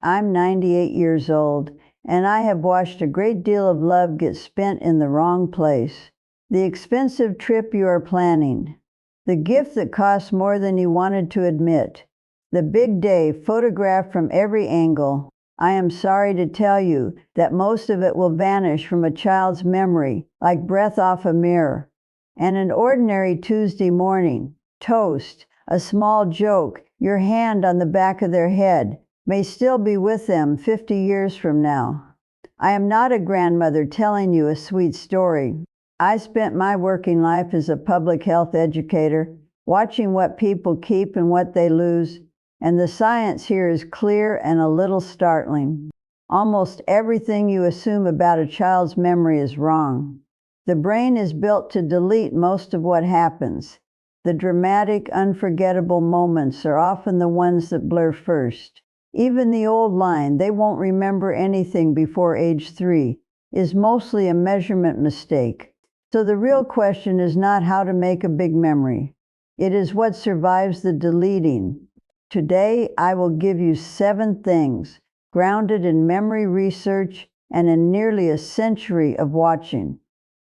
I'm 98 years old, and I have watched a great deal of love get spent in the wrong place. The expensive trip you are planning, the gift that costs more than you wanted to admit, the big day photographed from every angle. I am sorry to tell you that most of it will vanish from a child's memory like breath off a mirror. And an ordinary Tuesday morning, toast, a small joke, your hand on the back of their head, may still be with them 50 years from now. I am not a grandmother telling you a sweet story. I spent my working life as a public health educator, watching what people keep and what they lose, and the science here is clear and a little startling. Almost everything you assume about a child's memory is wrong. The brain is built to delete most of what happens. The dramatic, unforgettable moments are often the ones that blur first. Even the old line, "they won't remember anything before age 3, is mostly a measurement mistake. So the real question is not how to make a big memory. It is what survives the deleting. Today, I will give you 7 things, grounded in memory research and in nearly a century of watching.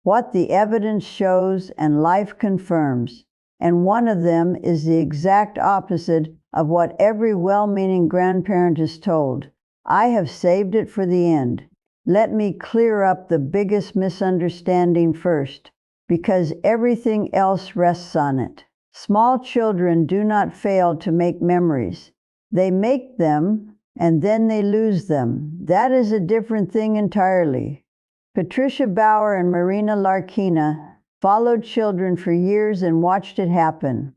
What the evidence shows and life confirms. And one of them is the exact opposite of what every well-meaning grandparent is told. I have saved it for the end. Let me clear up the biggest misunderstanding first, because everything else rests on it. Small children do not fail to make memories. They make them, and then they lose them. That is a different thing entirely. Patricia Bauer and Marina Larkina followed children for years and watched it happen.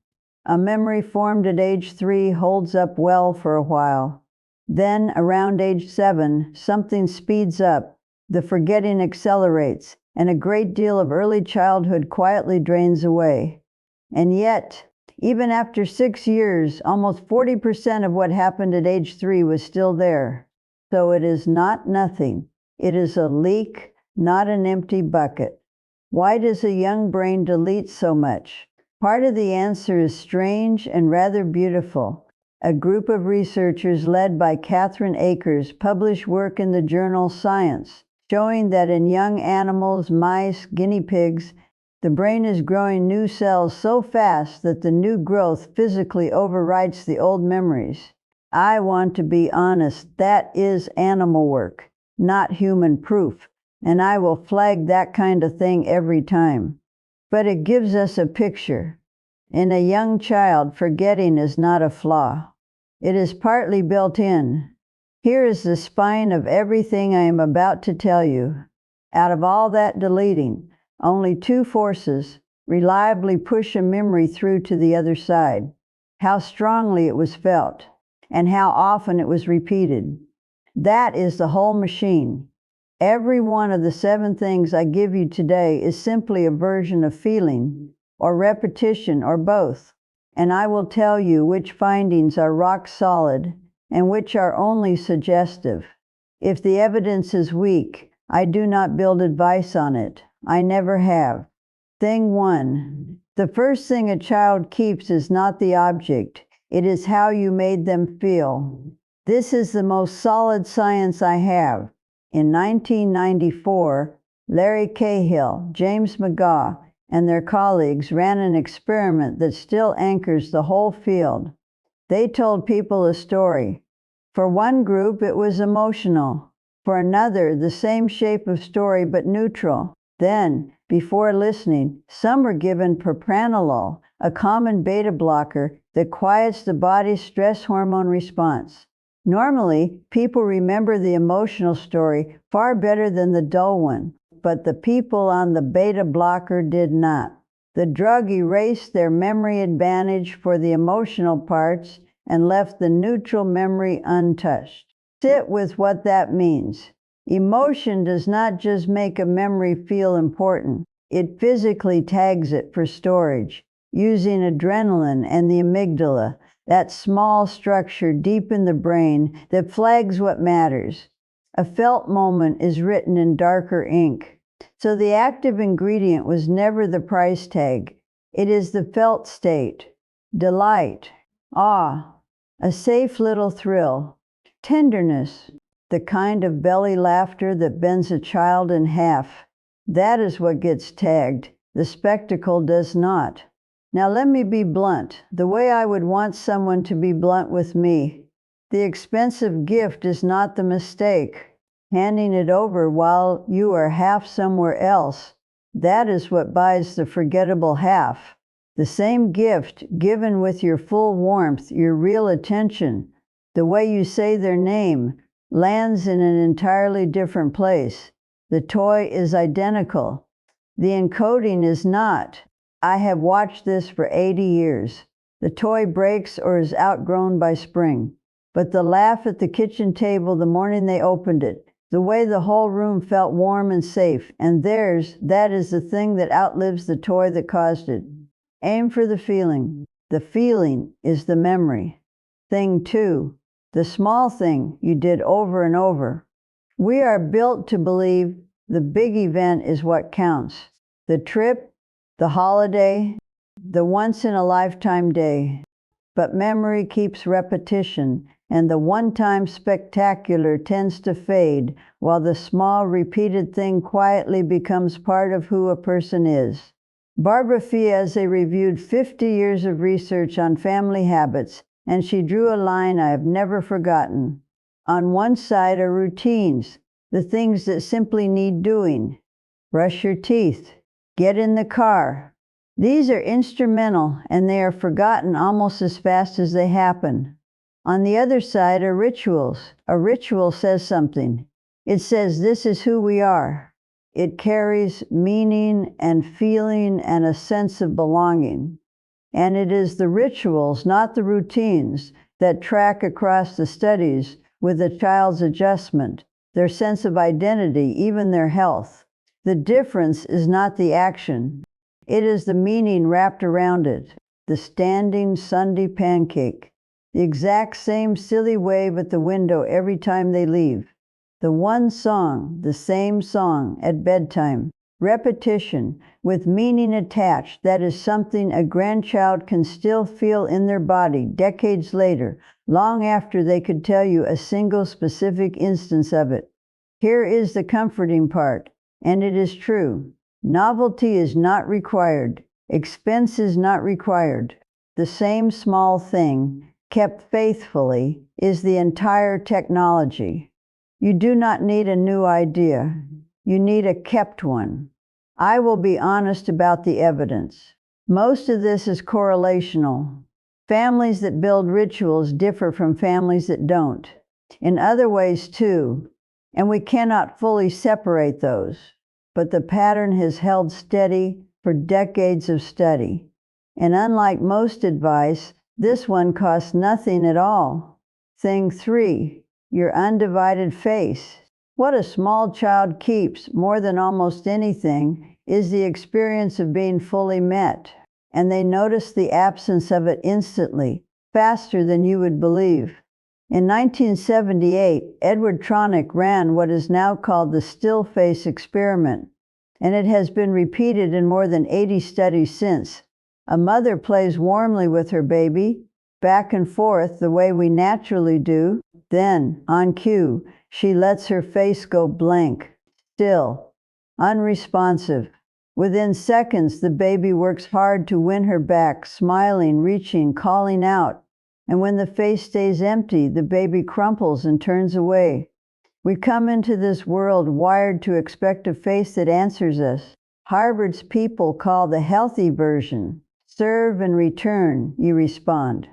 A memory formed at age 3 holds up well for a while. Then, around age 7, something speeds up, the forgetting accelerates, and a great deal of early childhood quietly drains away. And yet, even after 6 years, almost 40% of what happened at age 3 was still there. So it is not nothing. It is a leak, not an empty bucket. Why does a young brain delete so much? Part of the answer is strange and rather beautiful. A group of researchers led by Catherine Akers published work in the journal Science, showing that in young animals, mice, guinea pigs, the brain is growing new cells so fast that the new growth physically overwrites the old memories. I want to be honest, that is animal work, not human proof, and I will flag that kind of thing every time. But it gives us a picture. In a young child, forgetting is not a flaw. It is partly built in. Here is the spine of everything I am about to tell you. Out of all that deleting, only 2 forces reliably push a memory through to the other side. How strongly it was felt, and how often it was repeated. That is the whole machine. Every one of the 7 things I give you today is simply a version of feeling, or repetition, or both. And I will tell you which findings are rock solid and which are only suggestive. If the evidence is weak, I do not build advice on it. I never have. Thing 1. The first thing a child keeps is not the object. It is how you made them feel. This is the most solid science I have. In 1994, Larry Cahill, James McGaugh, and their colleagues ran an experiment that still anchors the whole field. They told people a story. For one group, it was emotional. For another, the same shape of story but neutral. Then, before listening, some were given propranolol, a common beta blocker that quiets the body's stress hormone response. Normally, people remember the emotional story far better than the dull one, but the people on the beta blocker did not. The drug erased their memory advantage for the emotional parts and left the neutral memory untouched. Sit with what that means. Emotion does not just make a memory feel important. It physically tags it for storage, using adrenaline and the amygdala, that small structure deep in the brain that flags what matters. A felt moment is written in darker ink. So the active ingredient was never the price tag. It is the felt state, delight, awe, a safe little thrill. Tenderness, the kind of belly laughter that bends a child in half. That is what gets tagged. The spectacle does not. Now let me be blunt, the way I would want someone to be blunt with me. The expensive gift is not the mistake. Handing it over while you are half somewhere else, that is what buys the forgettable half. The same gift, given with your full warmth, your real attention, the way you say their name, lands in an entirely different place. The toy is identical. The encoding is not. I have watched this for 80 years. The toy breaks or is outgrown by spring. But the laugh at the kitchen table the morning they opened it, the way the whole room felt warm and safe, and theirs, that is the thing that outlives the toy that caused it. Aim for the feeling. The feeling is the memory. Thing 2, the small thing you did over and over. We are built to believe the big event is what counts. The trip, the holiday, the once-in-a-lifetime day. But memory keeps repetition, and the one-time spectacular tends to fade, while the small, repeated thing quietly becomes part of who a person is. Barbara Fiese reviewed 50 years of research on family habits, and she drew a line I have never forgotten. On one side are routines, the things that simply need doing. Brush your teeth. Get in the car. These are instrumental, and they are forgotten almost as fast as they happen. On the other side are rituals. A ritual says something. It says this is who we are. It carries meaning and feeling and a sense of belonging. And it is the rituals, not the routines, that track across the studies with a child's adjustment, their sense of identity, even their health. The difference is not the action. It is the meaning wrapped around it. The standing Sunday pancake. The exact same silly wave at the window every time they leave. The one song, the same song at bedtime. Repetition, with meaning attached, that is something a grandchild can still feel in their body decades later, long after they could tell you a single specific instance of it. Here is the comforting part, and it is true. Novelty is not required. Expense is not required. The same small thing, kept faithfully, is the entire technology. You do not need a new idea. You need a kept one. I will be honest about the evidence. Most of this is correlational. Families that build rituals differ from families that don't. In other ways too, and we cannot fully separate those. But the pattern has held steady for decades of study. And unlike most advice, this one costs nothing at all. Thing 3, your undivided face. What a small child keeps, more than almost anything, is the experience of being fully met. And they notice the absence of it instantly, faster than you would believe. In 1978, Edward Tronick ran what is now called the still face experiment, and it has been repeated in more than 80 studies since. A mother plays warmly with her baby, back and forth the way we naturally do. Then, on cue, she lets her face go blank, still, unresponsive. Within seconds, the baby works hard to win her back, smiling, reaching, calling out. And when the face stays empty, the baby crumples and turns away. We come into this world wired to expect a face that answers us. Harvard's people call the healthy version. Serve and return, you respond.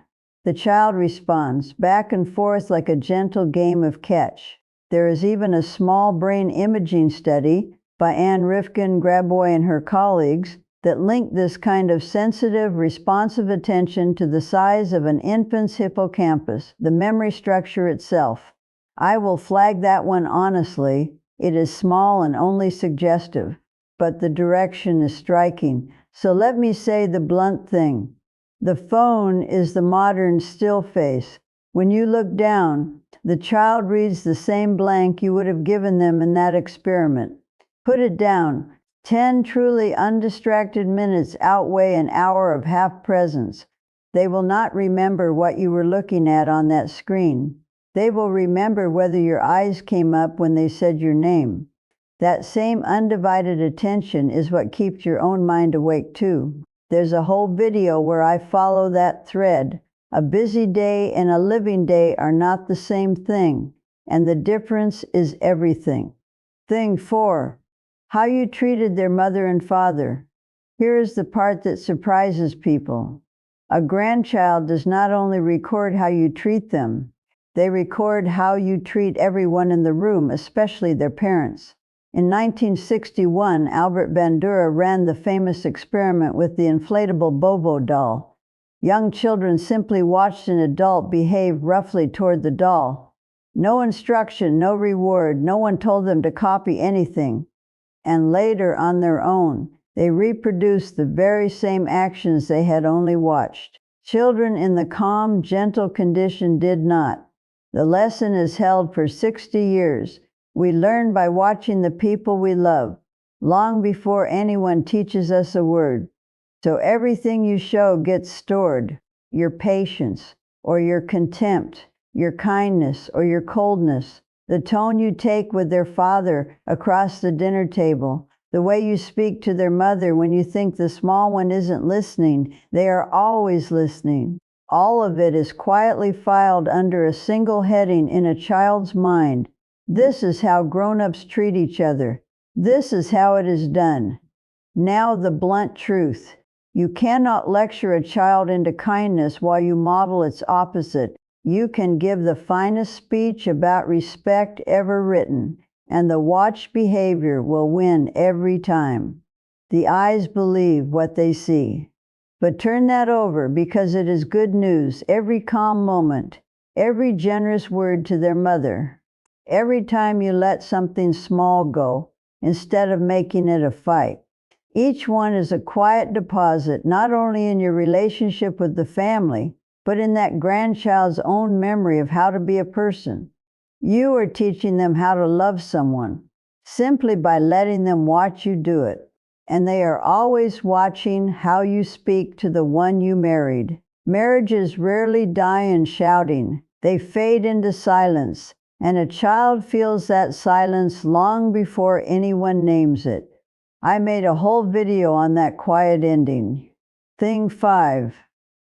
The child responds, back and forth like a gentle game of catch. There is even a small brain imaging study by Ann Rifkin, Graboy, and her colleagues that link this kind of sensitive, responsive attention to the size of an infant's hippocampus, the memory structure itself. I will flag that one honestly. It is small and only suggestive, but the direction is striking. So let me say the blunt thing. The phone is the modern still face. When you look down, the child reads the same blank you would have given them in that experiment. Put it down. 10 truly undistracted minutes outweigh an hour of half presence. They will not remember what you were looking at on that screen. They will remember whether your eyes came up when they said your name. That same undivided attention is what keeps your own mind awake too. There's a whole video where I follow that thread. A busy day and a living day are not the same thing, and the difference is everything. Thing 4. How you treated their mother and father. Here is the part that surprises people. A grandchild does not only record how you treat them, they record how you treat everyone in the room, especially their parents. In 1961, Albert Bandura ran the famous experiment with the inflatable Bobo doll. Young children simply watched an adult behave roughly toward the doll. No instruction, no reward, no one told them to copy anything. And later, on their own, they reproduced the very same actions they had only watched. Children in the calm, gentle condition did not. The lesson is held for 60 years. We learn by watching the people we love, long before anyone teaches us a word. So everything you show gets stored. Your patience, or your contempt, your kindness, or your coldness, the tone you take with their father across the dinner table, the way you speak to their mother when you think the small one isn't listening. They are always listening. All of it is quietly filed under a single heading in a child's mind. This is how grown-ups treat each other. This is how it is done. Now the blunt truth. You cannot lecture a child into kindness while you model its opposite. You can give the finest speech about respect ever written, and the watched behavior will win every time. The eyes believe what they see. But turn that over, because it is good news. Every calm moment, every generous word to their mother, every time you let something small go instead of making it a fight. Each one is a quiet deposit, not only in your relationship with the family, but in that grandchild's own memory of how to be a person. You are teaching them how to love someone, simply by letting them watch you do it. And they are always watching how you speak to the one you married. Marriages rarely die in shouting. They fade into silence, and a child feels that silence long before anyone names it. I made a whole video on that quiet ending. Thing 5.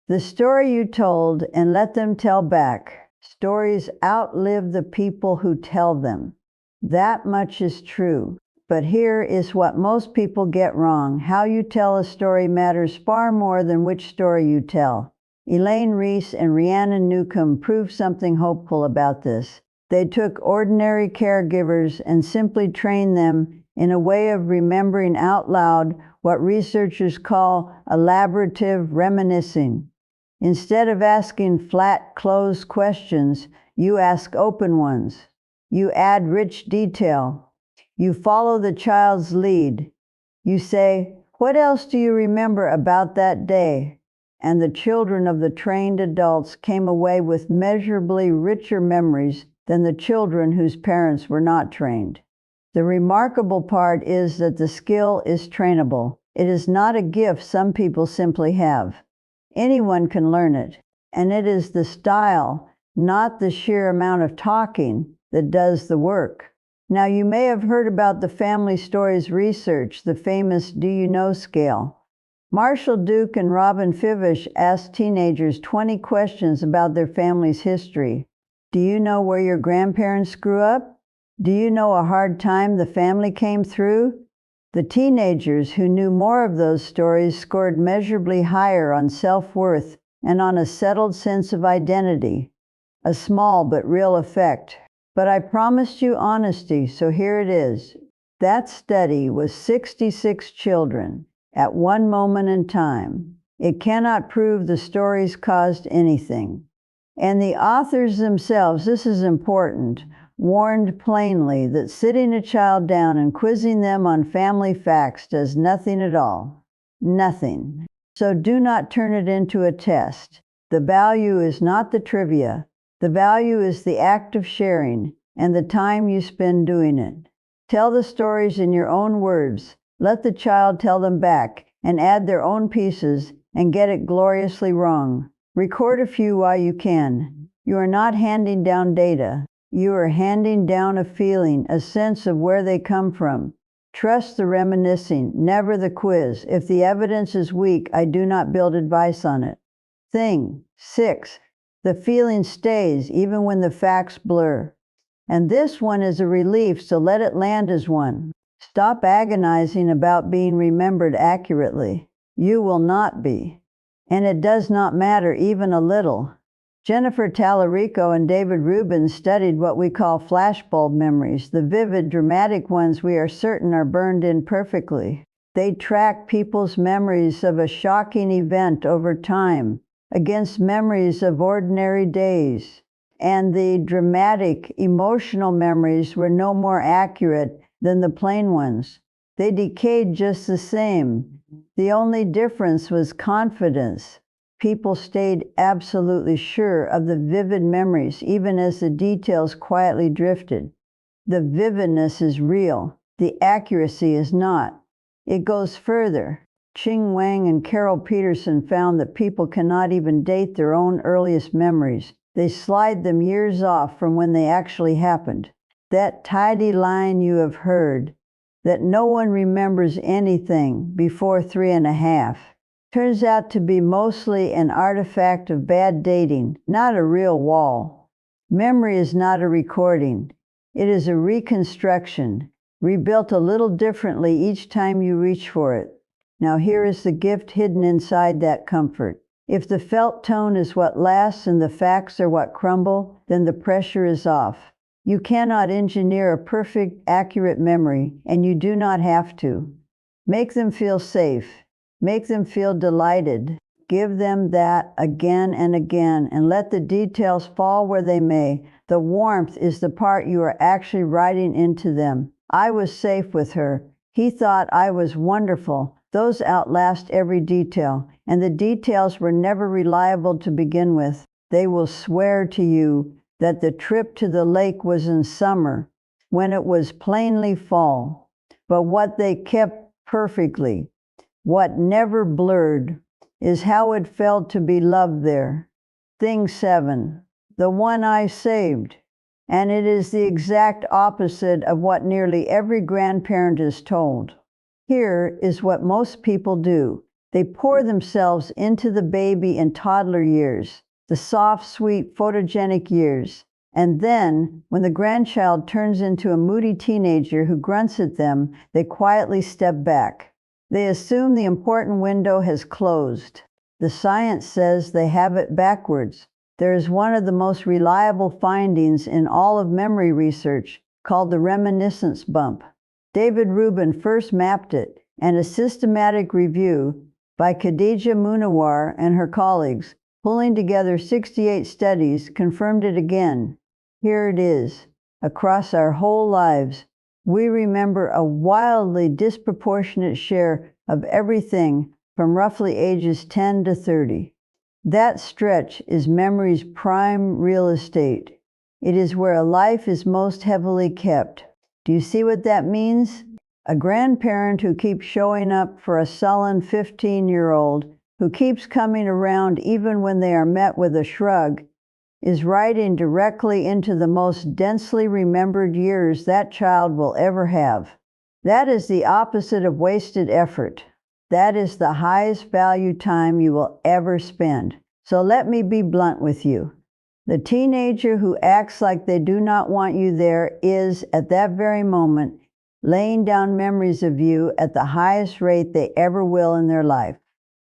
The story you told and let them tell back. Stories outlive the people who tell them. That much is true. But here is what most people get wrong. How you tell a story matters far more than which story you tell. Elaine Reese and Rhiannon Newcomb proved something hopeful about this. They took ordinary caregivers and simply trained them in a way of remembering out loud what researchers call elaborative reminiscing. Instead of asking flat, closed questions, you ask open ones. You add rich detail. You follow the child's lead. You say, "What else do you remember about that day?" And the children of the trained adults came away with measurably richer memories than the children whose parents were not trained. The remarkable part is that the skill is trainable. It is not a gift some people simply have. Anyone can learn it, and it is the style, not the sheer amount of talking, that does the work. Now, you may have heard about the Family Stories research, the famous Do You Know scale. Marshall Duke and Robin Fivish asked teenagers 20 questions about their family's history. Do you know where your grandparents grew up? Do you know a hard time the family came through? The teenagers who knew more of those stories scored measurably higher on self-worth and on a settled sense of identity. A small but real effect. But I promised you honesty, so here it is. That study was 66 children at one moment in time. It cannot prove the stories caused anything. And the authors themselves, this is important, warned plainly that sitting a child down and quizzing them on family facts does nothing at all. Nothing. So do not turn it into a test. The value is not the trivia. The value is the act of sharing and the time you spend doing it. Tell the stories in your own words. Let the child tell them back and add their own pieces and get it gloriously wrong. Record a few while you can. You are not handing down data. You are handing down a feeling, a sense of where they come from. Trust the reminiscing, never the quiz. If the evidence is weak, I do not build advice on it. Thing 6. The feeling stays even when the facts blur. And this one is a relief, so let it land as one. Stop agonizing about being remembered accurately. You will not be. And it does not matter even a little. Jennifer Tallarico and David Rubin studied what we call flashbulb memories, the vivid, dramatic ones we are certain are burned in perfectly. They track people's memories of a shocking event over time against memories of ordinary days. And the dramatic, emotional memories were no more accurate than the plain ones. They decayed just the same. The only difference was confidence. People stayed absolutely sure of the vivid memories, even as the details quietly drifted. The vividness is real. The accuracy is not. It goes further. Ching Wang and Carol Peterson found that people cannot even date their own earliest memories. They slide them years off from when they actually happened. That tidy line you have heard, that no one remembers anything before 3.5, turns out to be mostly an artifact of bad dating, not a real wall. Memory is not a recording. It is a reconstruction, rebuilt a little differently each time you reach for it. Now here is the gift hidden inside that comfort. If the felt tone is what lasts and the facts are what crumble, then the pressure is off. You cannot engineer a perfect, accurate memory, and you do not have to. Make them feel safe. Make them feel delighted. Give them that again and again, and let the details fall where they may. The warmth is the part you are actually writing into them. I was safe with her. He thought I was wonderful. Those outlast every detail, and the details were never reliable to begin with. They will swear to you that the trip to the lake was in summer, when it was plainly fall. But what they kept perfectly, what never blurred, is how it felt to be loved there. Thing 7, the one I saved. And it is the exact opposite of what nearly every grandparent is told. Here is what most people do. They pour themselves into the baby and toddler years, the soft, sweet, photogenic years. And then, when the grandchild turns into a moody teenager who grunts at them, they quietly step back. They assume the important window has closed. The science says they have it backwards. There is one of the most reliable findings in all of memory research, called the reminiscence bump. David Rubin first mapped it, and a systematic review by Khadija Munawar and her colleagues, pulling together 68 studies, confirmed it again. Here it is. Across our whole lives, we remember a wildly disproportionate share of everything from roughly ages 10 to 30. That stretch is memory's prime real estate. It is where a life is most heavily kept. Do you see what that means? A grandparent who keeps showing up for a sullen 15-year-old, who keeps coming around even when they are met with a shrug, is writing directly into the most densely remembered years that child will ever have. That is the opposite of wasted effort. That is the highest value time you will ever spend. So let me be blunt with you. The teenager who acts like they do not want you there is, at that very moment, laying down memories of you at the highest rate they ever will in their life.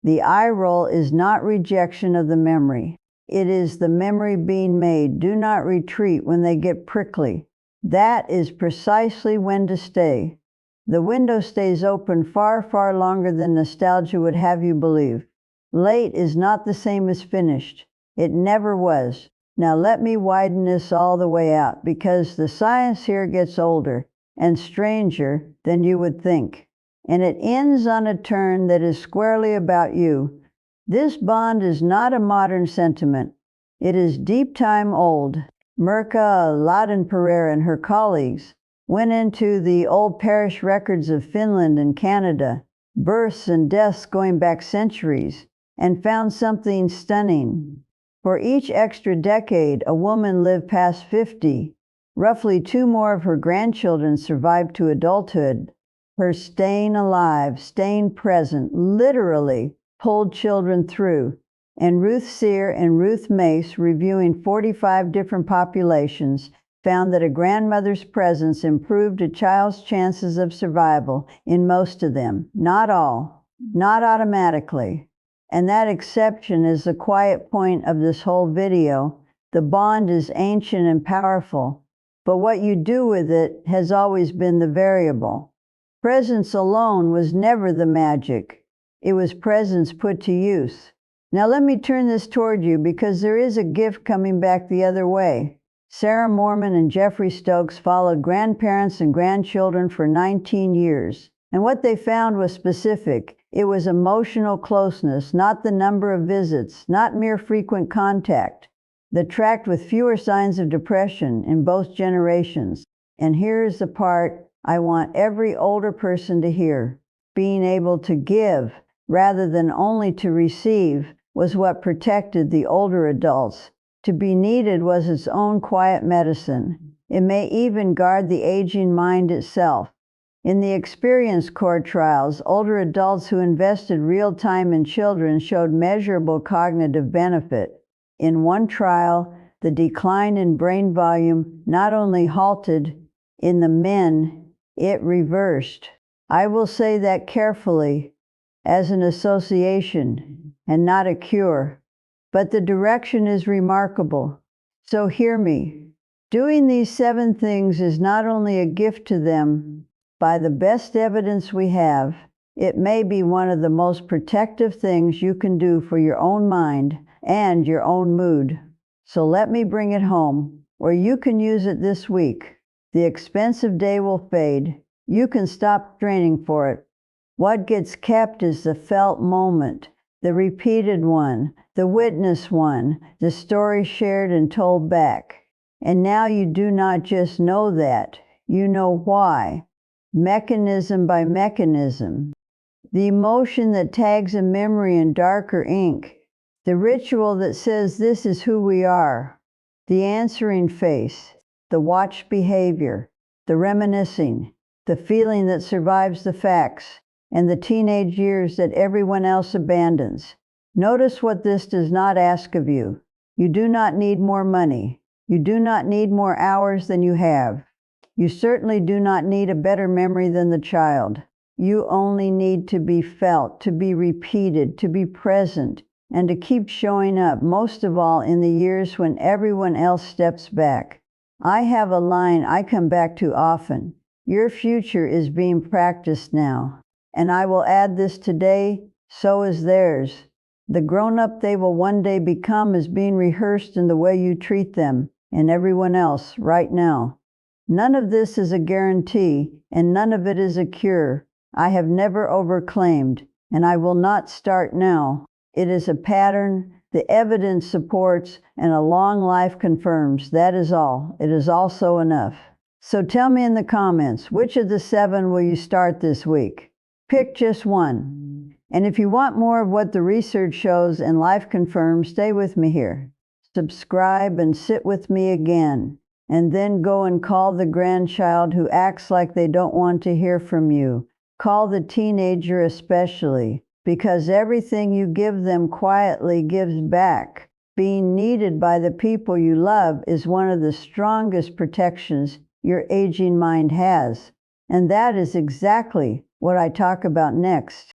The eye roll is not rejection of the memory. It is the memory being made. Do not retreat when they get prickly. That is precisely when to stay. The window stays open far, far longer than nostalgia would have you believe. Late is not the same as finished. It never was. Now let me widen this all the way out, because the science here gets older and stranger than you would think. And it ends on a turn that is squarely about you. This bond is not a modern sentiment. It is deep time old. Mirka Ladenpereira and her colleagues went into the old parish records of Finland and Canada, births and deaths going back centuries, and found something stunning. For each extra decade a woman lived past 50, roughly 2 more of her grandchildren survived to adulthood. Her staying alive, staying present, literally pulled children through. And Ruth Sear and Ruth Mace, reviewing 45 different populations, found that a grandmother's presence improved a child's chances of survival in most of them. Not all, not automatically. And that exception is the quiet point of this whole video. The bond is ancient and powerful, but what you do with it has always been the variable. Presence alone was never the magic. It was presence put to use. Now let me turn this toward you, because there is a gift coming back the other way. Sarah Moorman and Jeffrey Stokes followed grandparents and grandchildren for 19 years. And what they found was specific. It was emotional closeness, not the number of visits, not mere frequent contact. They tracked with fewer signs of depression in both generations. And here's the part I want every older person to hear. Being able to give rather than only to receive was what protected the older adults. To be needed was its own quiet medicine. It may even guard the aging mind itself. In the experience core trials, older adults who invested real time in children showed measurable cognitive benefit. In one trial, the decline in brain volume not only halted in the men, it reversed. I will say that carefully, as an association and not a cure. But the direction is remarkable. So hear me. Doing these 7 things is not only a gift to them. By the best evidence we have, it may be one of the most protective things you can do for your own mind and your own mood. So let me bring it home, or you can use it this week. The expensive day will fade. You can stop straining for it. What gets kept is the felt moment, the repeated one, the witness one, the story shared and told back. And now you do not just know that, you know why. Mechanism by mechanism. The emotion that tags a memory in darker ink. The ritual that says this is who we are. The answering face. The watched behavior. The reminiscing. The feeling that survives the facts. And the teenage years that everyone else abandons. Notice what this does not ask of you. You do not need more money. You do not need more hours than you have. You certainly do not need a better memory than the child. You only need to be felt, to be repeated, to be present, and to keep showing up, most of all in the years when everyone else steps back. I have a line I come back to often. Your future is being practiced now. And I will add this today, so is theirs. The grown-up they will one day become is being rehearsed in the way you treat them and everyone else right now. None of this is a guarantee, and none of it is a cure. I have never overclaimed, and I will not start now. It is a pattern the evidence supports and a long life confirms. That is all. It is also enough. So tell me in the comments, which of the 7 will you start this week? Pick just one. And if you want more of what the research shows and life confirms, stay with me here. Subscribe and sit with me again. And then go and call the grandchild who acts like they don't want to hear from you. Call the teenager especially, because everything you give them quietly gives back. Being needed by the people you love is one of the strongest protections your aging mind has. And that is exactly what I talk about next.